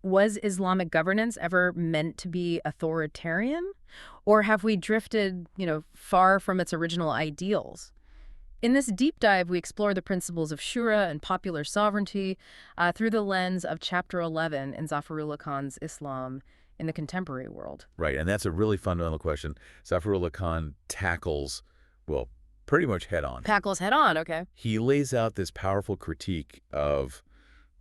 was Islamic governance ever meant to be authoritarian? Or have we drifted, far from its original ideals? In this deep dive, we explore the principles of Shura and popular sovereignty through the lens of Chapter 11 in Zafarullah Khan's Islam in the contemporary world. Right, and that's a really fundamental question. Zafarullah Khan tackles, well, pretty much head on. Tackles head on, okay. He lays out this powerful critique of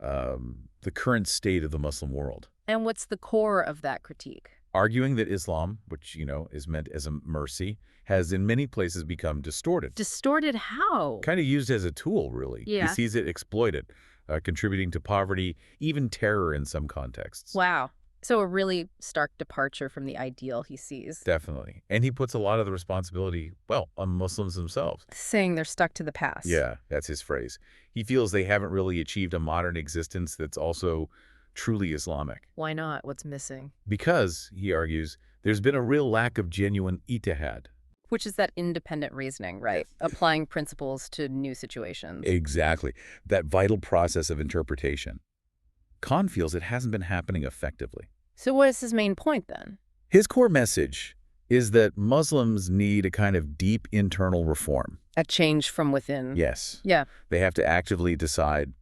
the current state of the Muslim world. And what's the core of that critique? Arguing that Islam, which, is meant as a mercy, has in many places become distorted. Distorted how? Kind of used as a tool, really. Yeah. He sees it exploited, contributing to poverty, even terror in some contexts. Wow. So a really stark departure from the ideal he sees. Definitely. And he puts a lot of the responsibility, well, on Muslims themselves. Saying they're stuck to the past. Yeah, that's his phrase. He feels they haven't really achieved a modern existence that's also truly Islamic. Why not? What's missing? Because, he argues, there's been a real lack of genuine ijtihad. Which is that independent reasoning, right? Applying principles to new situations. Exactly. That vital process of interpretation. Khan feels it hasn't been happening effectively. So what is his main point, then? His core message is that Muslims need a kind of deep internal reform. A change from within. Yes. Yeah. They have to actively decide,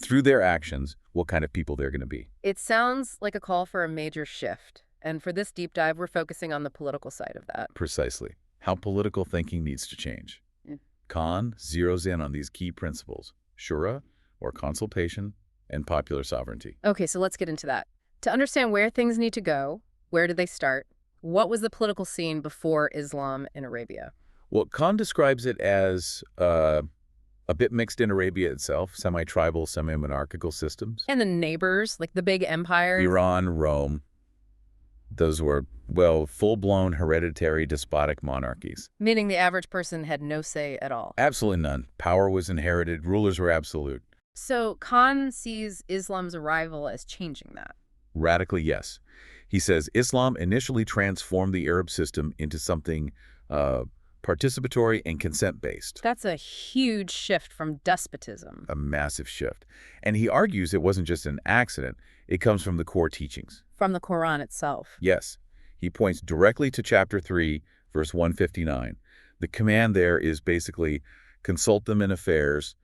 through their actions, what kind of people they're going to be. It sounds like a call for a major shift. And for this deep dive, we're focusing on the political side of that. Precisely. How political thinking needs to change. Yeah. Khan zeroes in on these key principles: Shura, or consultation, and popular sovereignty. Okay, so let's get into that. To understand where things need to go, where did they start? What was the political scene before Islam in Arabia? Well, Khan describes it as a bit mixed in Arabia itself, semi-tribal, semi-monarchical systems. And the neighbors, like the big empires? Iran, Rome. Those were, full-blown hereditary despotic monarchies. Meaning the average person had no say at all. Absolutely none. Power was inherited. Rulers were absolute. So Khan sees Islam's arrival as changing that. Radically, yes. He says Islam initially transformed the Arab system into something participatory and consent-based. That's a huge shift from despotism. A massive shift. And he argues it wasn't just an accident. It comes from the core teachings. From the Quran itself. Yes. He points directly to chapter 3, verse 159. The command there is basically consult them in affairs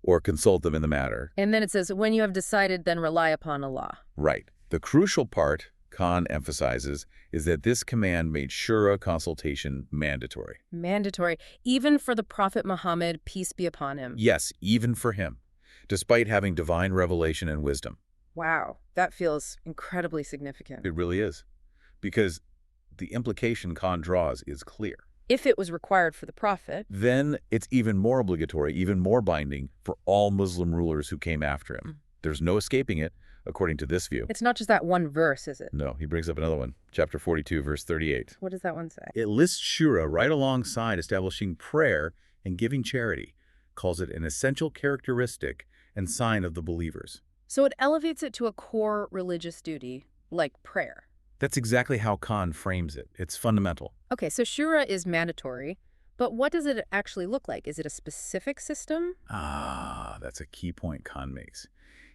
or consult them in the matter. And then it says, when you have decided, then rely upon Allah. Right. The crucial part, Khan emphasizes, is that this command made Shura consultation mandatory. Mandatory, even for the Prophet Muhammad, peace be upon him. Yes, even for him, despite having divine revelation and wisdom. Wow, that feels incredibly significant. It really is, because the implication Khan draws is clear. If it was required for the Prophet, then it's even more obligatory, even more binding for all Muslim rulers who came after him. There's no escaping it, according to this view. It's not just that one verse, is it? No, he brings up another one, chapter 42, verse 38. What does that one say? It lists Shura right alongside establishing prayer and giving charity, calls it an essential characteristic and sign of the believers. So it elevates it to a core religious duty, like prayer. That's exactly how Khan frames it. It's fundamental. Okay, so Shura is mandatory, but what does it actually look like? Is it a specific system? That's a key point Khan makes.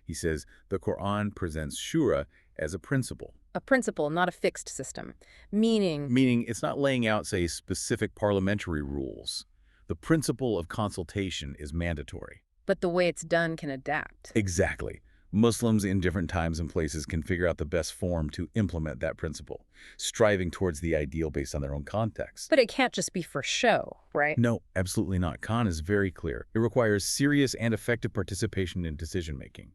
He says the Quran presents Shura as a principle. A principle, not a fixed system. Meaning it's not laying out, say, specific parliamentary rules. The principle of consultation is mandatory. But the way it's done can adapt. Exactly. Muslims in different times and places can figure out the best form to implement that principle, striving towards the ideal based on their own context. But it can't just be for show, right? No, absolutely not. Khan is very clear. It requires serious and effective participation in decision-making.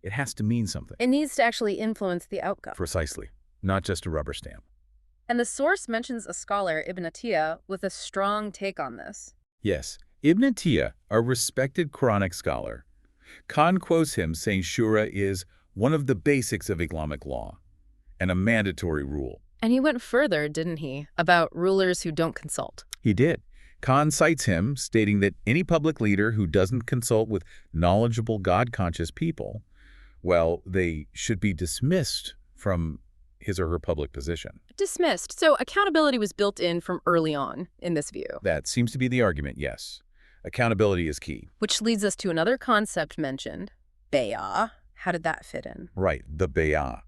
It has to mean something. It needs to actually influence the outcome. Precisely. Not just a rubber stamp. And the source mentions a scholar, Ibn Atiyah, with a strong take on this. Yes, Ibn Atiyah, a respected Quranic scholar. Khan quotes him saying Shura is one of the basics of Islamic law and a mandatory rule. And he went further, didn't he, about rulers who don't consult? He did. Khan cites him, stating that any public leader who doesn't consult with knowledgeable, God-conscious people, well, they should be dismissed from his or her public position. Dismissed. So accountability was built in from early on, in this view. That seems to be the argument, yes. Accountability is key. Which leads us to another concept mentioned, bay'ah. How did that fit in? Right, the bay'ah.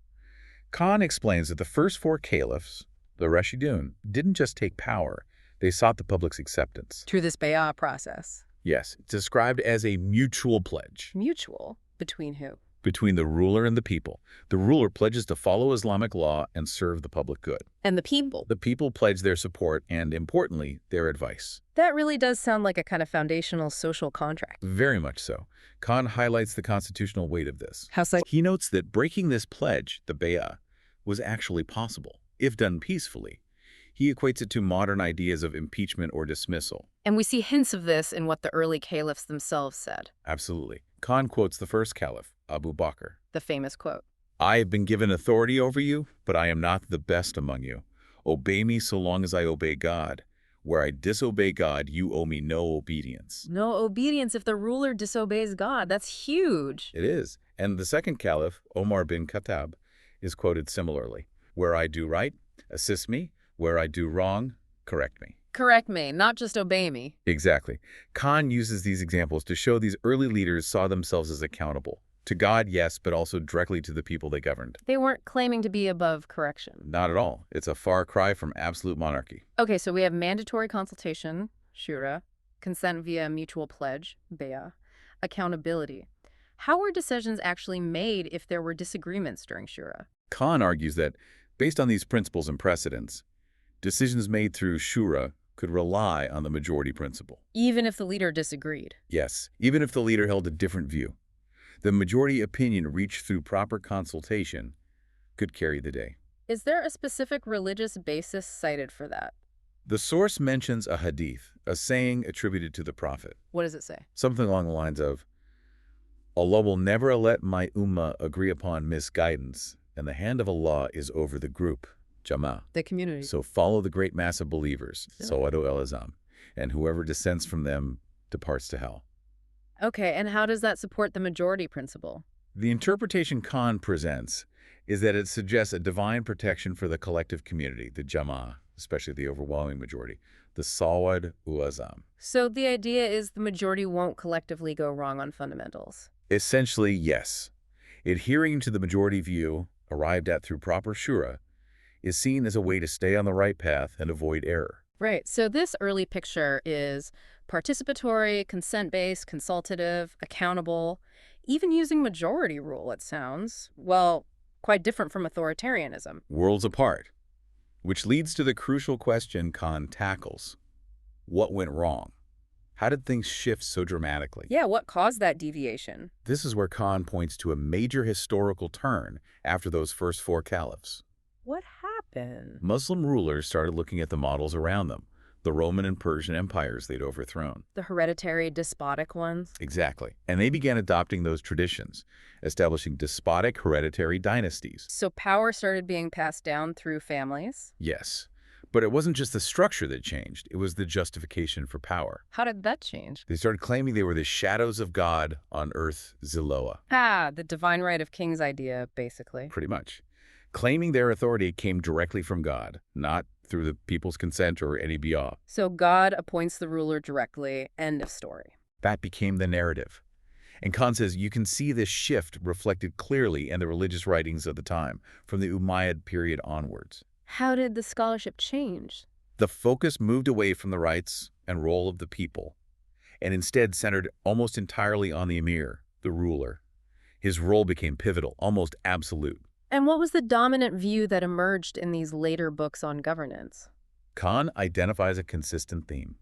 Khan explains that the first 4 caliphs, the Rashidun, didn't just take power, they sought the public's acceptance. Through this bay'ah process. Yes, it's described as a mutual pledge. Mutual? Between who? Between the ruler and the people. The ruler pledges to follow Islamic law and serve the public good. And the people? The people pledge their support and, importantly, their advice. That really does sound like a kind of foundational social contract. Very much so. Khan highlights the constitutional weight of this. How so? He notes that breaking this pledge, the bay'ah, was actually possible, if done peacefully. He equates it to modern ideas of impeachment or dismissal. And we see hints of this in what the early caliphs themselves said. Absolutely. Khan quotes the first caliph, Abu Bakr. The famous quote. I have been given authority over you, but I am not the best among you. Obey me so long as I obey God. Where I disobey God, you owe me no obedience. No obedience if the ruler disobeys God. That's huge. It is. And the second caliph, Omar bin Khattab, is quoted similarly. Where I do right, assist me. Where I do wrong, correct me. Correct me, not just obey me. Exactly. Khan uses these examples to show these early leaders saw themselves as accountable. To God, yes, but also directly to the people they governed. They weren't claiming to be above correction. Not at all. It's a far cry from absolute monarchy. Okay, so we have mandatory consultation, Shura, consent via mutual pledge, bay'ah, accountability. How were decisions actually made if there were disagreements during Shura? Khan argues that, based on these principles and precedents, decisions made through Shura could rely on the majority principle. Even if the leader disagreed? Yes, even if the leader held a different view. The majority opinion reached through proper consultation could carry the day. Is there a specific religious basis cited for that? The source mentions a hadith, a saying attributed to the Prophet. What does it say? Something along the lines of, Allah will never let my ummah agree upon misguidance, and the hand of Allah is over the group, Jama'ah. The community. So follow the great mass of believers, Sawadu el-Azam, and whoever dissents from them departs to hell. Okay, and how does that support the majority principle? The interpretation Khan presents is that it suggests a divine protection for the collective community, the Jama'ah, especially the overwhelming majority, the Sawad ul-Azam. So the idea is the majority won't collectively go wrong on fundamentals. Essentially, yes. Adhering to the majority view, arrived at through proper Shura, is seen as a way to stay on the right path and avoid error. Right, so this early picture is participatory, consent-based, consultative, accountable, even using majority rule, it sounds. Well, quite different from authoritarianism. Worlds apart, which leads to the crucial question Khan tackles. What went wrong? How did things shift so dramatically? Yeah, what caused that deviation? This is where Khan points to a major historical turn after those first 4 caliphs. What happened? Muslim rulers started looking at the models around them, the Roman and Persian empires they'd overthrown. The hereditary, despotic ones? Exactly. And they began adopting those traditions, establishing despotic hereditary dynasties. So power started being passed down through families? Yes. But it wasn't just the structure that changed, it was the justification for power. How did that change? They started claiming they were the shadows of God on earth, Ziloah. Ah, the divine right of kings idea, basically. Pretty much. Claiming their authority came directly from God, not through the people's consent or any biah. So God appoints the ruler directly, end of story. That became the narrative. And Khan says you can see this shift reflected clearly in the religious writings of the time, from the Umayyad period onwards. How did the scholarship change? The focus moved away from the rights and role of the people, and instead centered almost entirely on the emir, the ruler. His role became pivotal, almost absolute. And what was the dominant view that emerged in these later books on governance? Khan identifies a consistent theme.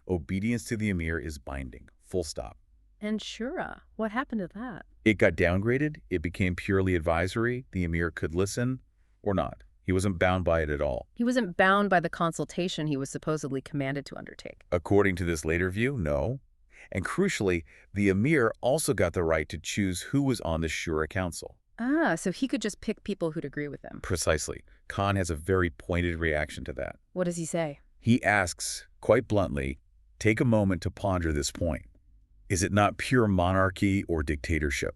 Obedience to the emir is binding, full stop. And Shura, what happened to that? It got downgraded. It became purely advisory. The emir could listen or not. He wasn't bound by it at all. He wasn't bound by the consultation he was supposedly commanded to undertake. According to this later view, no. And crucially, the emir also got the right to choose who was on the Shura council. Ah, so he could just pick people who'd agree with him. Precisely. Khan has a very pointed reaction to that. What does he say? He asks, quite bluntly, take a moment to ponder this point. Is it not pure monarchy or dictatorship?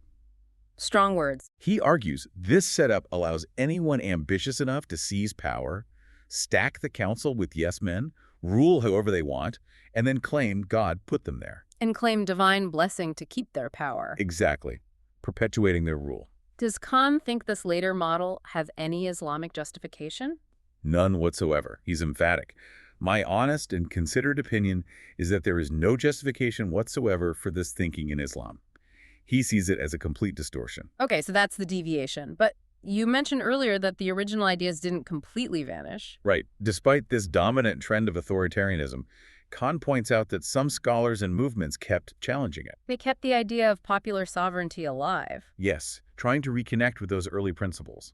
Strong words. He argues this setup allows anyone ambitious enough to seize power, stack the council with yes men, rule however they want, and then claim God put them there. And claim divine blessing to keep their power. Exactly. perpetuating their rule. Does Khan think this later model has any Islamic justification? None whatsoever. He's emphatic. My honest and considered opinion is that there is no justification whatsoever for this thinking in Islam. He sees it as a complete distortion. Okay, so that's the deviation. But you mentioned earlier that the original ideas didn't completely vanish. Right. Despite this dominant trend of authoritarianism, Khan points out that some scholars and movements kept challenging it. They kept the idea of popular sovereignty alive. Yes, trying to reconnect with those early principles.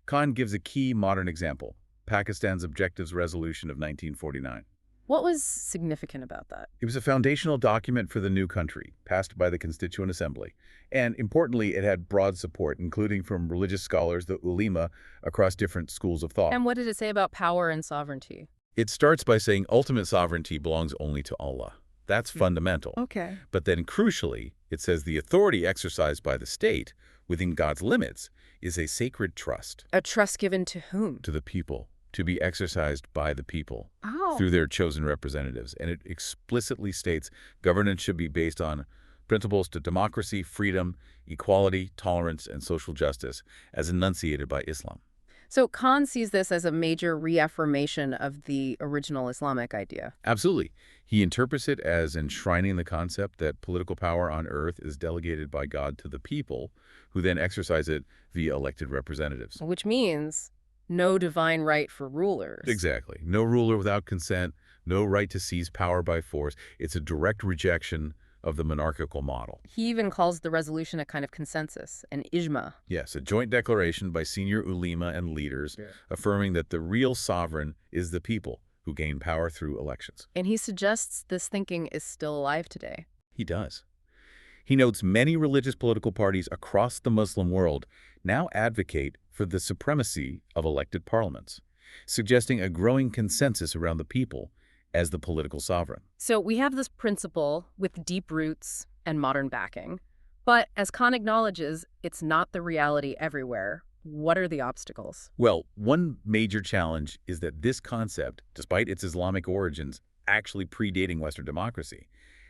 Khan gives a key modern example, Pakistan's Objectives Resolution of 1949. What was significant about that? It was a foundational document for the new country, passed by the Constituent Assembly. And importantly, it had broad support, including from religious scholars, the ulema, across different schools of thought. And what did it say about power and sovereignty? It starts by saying ultimate sovereignty belongs only to Allah. That's fundamental. Okay. But then crucially, it says the authority exercised by the state, within God's limits, is a sacred trust. A trust given to whom? To the people, to be exercised by the people through their chosen representatives. And it explicitly states governance should be based on principles to democracy, freedom, equality, tolerance, and social justice, as enunciated by Islam. So Khan sees this as a major reaffirmation of the original Islamic idea. Absolutely. He interprets it as enshrining the concept that political power on earth is delegated by God to the people, who then exercise it via elected representatives. Which means no divine right for rulers. Exactly. No ruler without consent, no right to seize power by force. It's a direct rejection of the monarchical model. He even calls the resolution a kind of consensus, an ijma. Yes, a joint declaration by senior ulema and leaders affirming that the real sovereign is the people who gain power through elections. And he suggests this thinking is still alive today. He does. He notes many religious political parties across the Muslim world now advocate for the supremacy of elected parliaments, suggesting a growing consensus around the people as the political sovereign. So we have this principle with deep roots and modern backing. But as Khan acknowledges, it's not the reality everywhere. What are the obstacles? Well, one major challenge is that this concept, despite its Islamic origins actually predating Western democracy,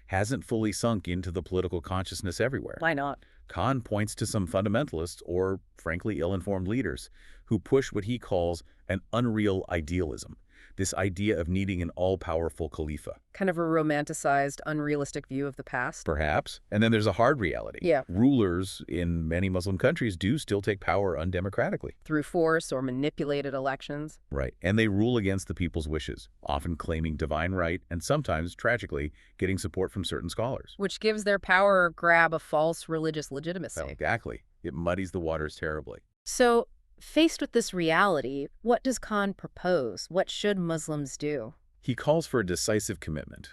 hasn't fully sunk into the political consciousness everywhere. Why not? Khan points to some fundamentalists, or frankly ill-informed leaders, who push what he calls an unreal idealism. This idea of needing an all-powerful Khalifa. Kind of a romanticized, unrealistic view of the past? Perhaps. And then there's a hard reality. Yeah. Rulers in many Muslim countries do still take power undemocratically. Through force or manipulated elections? Right. And they rule against the people's wishes, often claiming divine right and sometimes, tragically, getting support from certain scholars. Which gives their power grab a false religious legitimacy. Well, exactly. It muddies the waters terribly. So, faced with this reality, what does Khan propose? What should Muslims do? He calls for a decisive commitment.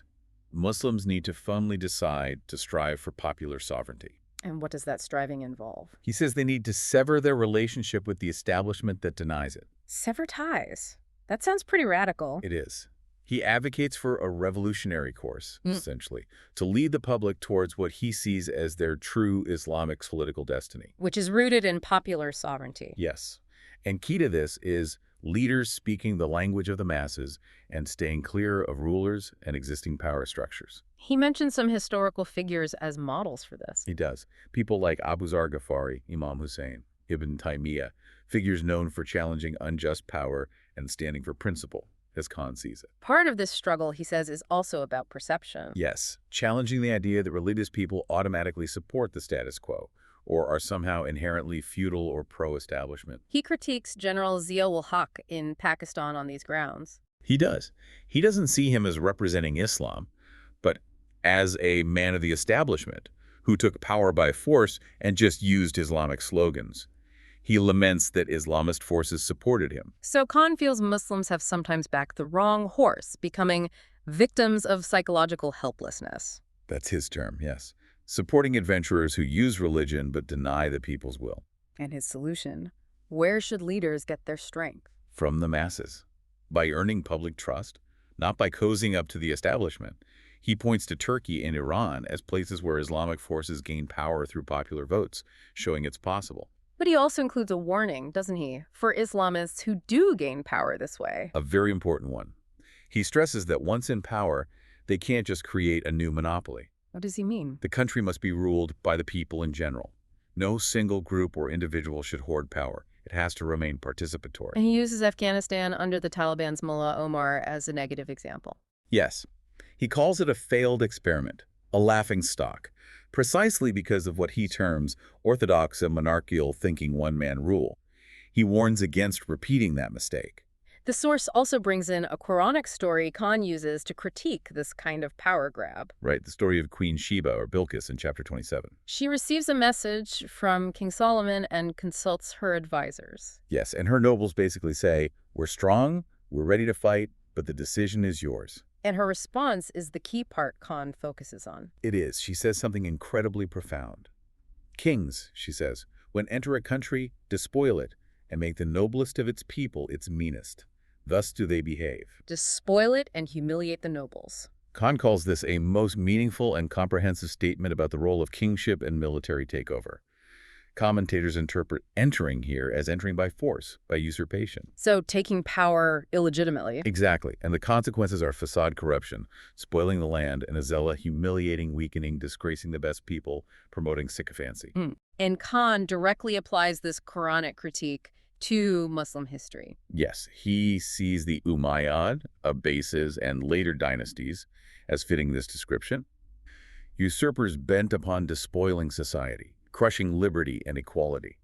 Muslims need to firmly decide to strive for popular sovereignty. And what does that striving involve? He says they need to sever their relationship with the establishment that denies it. Sever ties. That sounds pretty radical. It is. He advocates for a revolutionary course, essentially, to lead the public towards what he sees as their true Islamic political destiny. Which is rooted in popular sovereignty. Yes. And key to this is leaders speaking the language of the masses and staying clear of rulers and existing power structures. He mentions some historical figures as models for this. He does. People like Abu Zar Ghafari, Imam Hussein, Ibn Taymiyyah, figures known for challenging unjust power and standing for principle, as Khan sees it. Part of this struggle, he says, is also about perception. Yes, challenging the idea that religious people automatically support the status quo or are somehow inherently feudal or pro-establishment. He critiques General Zia-ul-Haq in Pakistan on these grounds. He does. He doesn't see him as representing Islam, but as a man of the establishment who took power by force and just used Islamic slogans. He laments that Islamist forces supported him. So Khan feels Muslims have sometimes backed the wrong horse, becoming victims of psychological helplessness. That's his term, yes. Supporting adventurers who use religion but deny the people's will. And his solution, where should leaders get their strength? From the masses. By earning public trust, not by cozying up to the establishment. He points to Turkey and Iran as places where Islamic forces gain power through popular votes, showing it's possible. But he also includes a warning, doesn't he, for Islamists who do gain power this way. A very important one. He stresses that once in power, they can't just create a new monopoly. What does he mean? The country must be ruled by the people in general. No single group or individual should hoard power. It has to remain participatory. And he uses Afghanistan under the Taliban's Mullah Omar as a negative example. Yes, he calls it a failed experiment, a laughingstock, precisely because of what he terms orthodox and monarchical thinking one-man rule. He warns against repeating that mistake. The source also brings in a Quranic story Khan uses to critique this kind of power grab. Right, the story of Queen Sheba or Bilqis in chapter 27. She receives a message from King Solomon and consults her advisors. Yes, and her nobles basically say, we're strong, we're ready to fight, but the decision is yours. And her response is the key part Khan focuses on. It is. She says something incredibly profound. Kings, she says, when enter a country, despoil it, and make the noblest of its people its meanest. Thus do they behave. Despoil it and humiliate the nobles. Khan calls this a most meaningful and comprehensive statement about the role of kingship and military takeover. Commentators interpret entering here as entering by force, by usurpation. So taking power illegitimately. Exactly, and the consequences are facade corruption, spoiling the land, and azella humiliating, weakening, disgracing the best people, promoting sycophancy. And Khan directly applies this Quranic critique to Muslim history. Yes, he sees the Umayyad, Abbasids, and later dynasties as fitting this description. Usurpers bent upon despoiling society, crushing liberty and equality.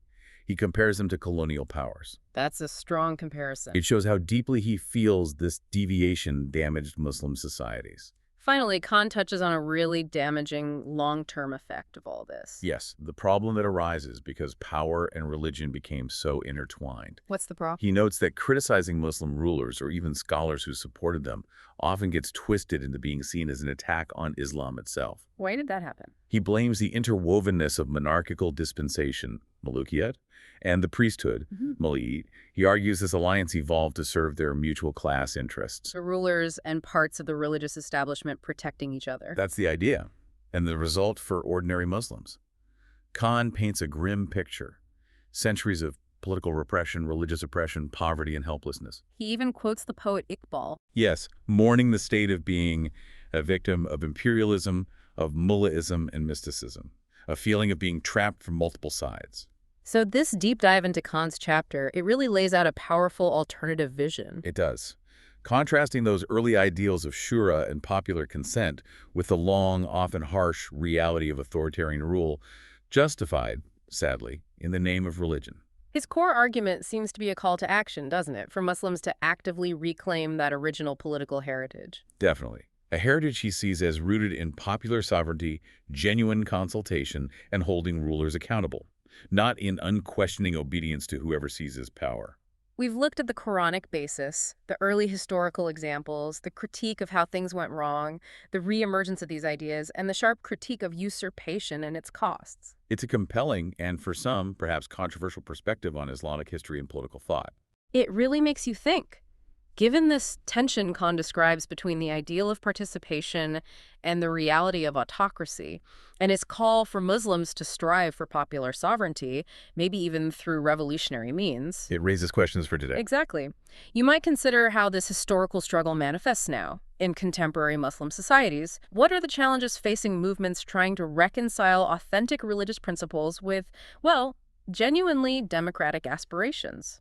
He compares them to colonial powers. That's a strong comparison. It shows how deeply he feels this deviation damaged Muslim societies. Finally, Khan touches on a really damaging long-term effect of all this. Yes, the problem that arises because power and religion became so intertwined. What's the problem? He notes that criticizing Muslim rulers or even scholars who supported them often gets twisted into being seen as an attack on Islam itself. Why did that happen? He blames the interwovenness of monarchical dispensation, Mulukiyat, and the priesthood, Muliyat. He argues this alliance evolved to serve their mutual class interests. The rulers and parts of the religious establishment protecting each other. That's the idea, and the result for ordinary Muslims. Khan paints a grim picture. Centuries of political repression, religious oppression, poverty, and helplessness. He even quotes the poet Iqbal. Yes, mourning the state of being a victim of imperialism, of mullahism and mysticism, a feeling of being trapped from multiple sides. So this deep dive into Khan's chapter, it really lays out a powerful alternative vision. It does. Contrasting those early ideals of Shura and popular consent with the long, often harsh reality of authoritarian rule, justified, sadly, in the name of religion. His core argument seems to be a call to action, doesn't it, for Muslims to actively reclaim that original political heritage? Definitely. A heritage he sees as rooted in popular sovereignty, genuine consultation, and holding rulers accountable, not in unquestioning obedience to whoever seizes power. We've looked at the Quranic basis, the early historical examples, the critique of how things went wrong, the reemergence of these ideas, and the sharp critique of usurpation and its costs. It's a compelling and, for some, perhaps controversial perspective on Islamic history and political thought. It really makes you think. Given this tension Khan describes between the ideal of participation and the reality of autocracy, and his call for Muslims to strive for popular sovereignty, maybe even through revolutionary means. It raises questions for today. Exactly. You might consider how this historical struggle manifests now in contemporary Muslim societies. What are the challenges facing movements trying to reconcile authentic religious principles with, well, genuinely democratic aspirations?